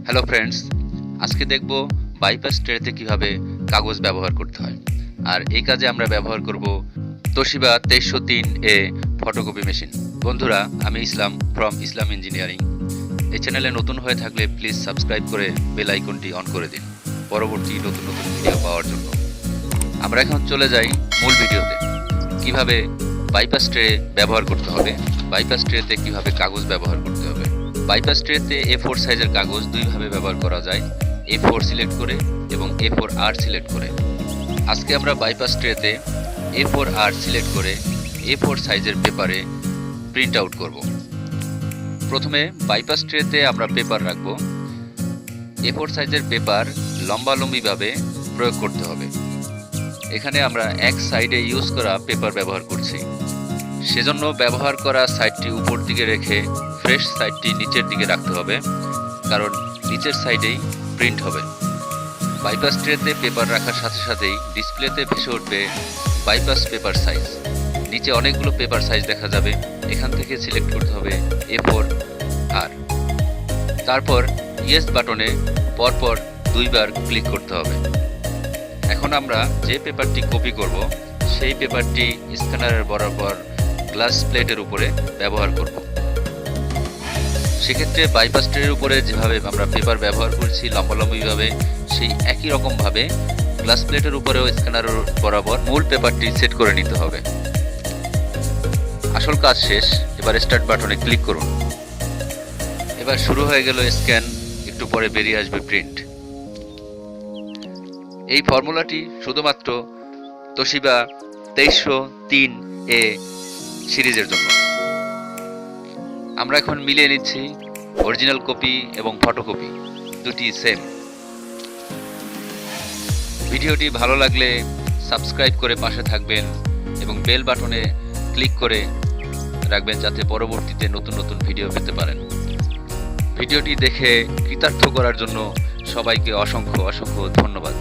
Hello friends, আজকে দেখব bypass ট্রেতে কিভাবে কাগজ ব্যবহার করতে হয়। আর এই কাজে আমরা ব্যবহার করব তোশিবা 2303A ফটোকপি মেশিন। বন্ধুরা, আমি ইসলাম ফ্রম ইসলাম ইঞ্জিনিয়ারিং। এই চ্যানেলে নতুন হয়ে থাকলে প্লিজ সাবস্ক্রাইব করে বেল আইকনটি অন করে দিন পরবর্তী নতুন নতুন ভিডিও পাওয়ার জন্য। আমরা এখন চলে যাই মূল ভিডিওতে। কিভাবে বাইপাস ট্রে ব্যবহার করতে হবে, বাইপাস ট্রেতে কিভাবে কাগজ ব্যবহার করতে হবে। বাইপাস ট্রেতে A4 সাইজের কাগজ দুইভাবে ব্যবহার করা যায়, A4 সিলেক্ট করে এবং A4R সিলেক্ট করে। আজকে আমরা বাইপাস ট্রেতে A4R সিলেক্ট করে A4 সাইজের পেপারে প্রিন্ট আউট করব। প্রথমে বাইপাস ট্রেতে আমরা পেপার রাখব। A4 সাইজের পেপার লম্বালম্বিভাবে প্রয়োগ করতে হবে। এখানে আমরা এক সাইডে ইউজ করা পেপার ব্যবহার করছি, সেজন্য ব্যবহার করা সাইডটি উপর দিকে রেখে ফ্রেশ সাইডটি নিচের দিকে রাখতে হবে, কারণ নিচের সাইডেই প্রিন্ট হবে। বাইপাস ট্রেতে পেপার রাখার সাথে সাথেই ডিসপ্লেতে ভেসে উঠবে বাইপাস পেপার সাইজ। নিচে অনেকগুলো পেপার সাইজ দেখা যাবে, এখান থেকে সিলেক্ট করতে হবে A4R। তারপর ইয়েস বাটনে পরপর দুইবার ক্লিক করতে হবে। এখন আমরা যে পেপারটি কপি করব সেই পেপারটি স্ক্যানারের বরাবর গ্লাস প্লেটের উপরে ব্যবহার করব। সেক্ষেত্রে বাইপাস ট্রের উপরে যেভাবে আমরা পেপার ব্যবহার করছি লম্বালম্বিভাবে, সেই একই রকমভাবে গ্লাস প্লেটের উপরেও স্ক্যানারের বরাবর মূল পেপারটি সেট করে নিতে হবে। আসল কাজ শেষ, এবার স্টার্ট বাটনে ক্লিক করুন। এবার শুরু হয়ে গেল স্ক্যান, একটু পরে বেরিয়ে আসবে প্রিন্ট। এই ফর্মুলাটি শুধুমাত্র তোশিবা 2303A সিরিজের জন্য। আমরা এখন মিলিয়ে নিচ্ছি অরিজিনাল কপি এবং ফটোকপি দুটি সেম। ভিডিওটি ভালো লাগলে সাবস্ক্রাইব করে পাশে থাকবেন এবং বেল বাটনে ক্লিক করে রাখবেন যাতে পরবর্তীতে নতুন নতুন ভিডিও পেতে পারেন। ভিডিওটি দেখে কৃতার্থ করার জন্য সবাইকে অসংখ্য অসংখ্য ধন্যবাদ।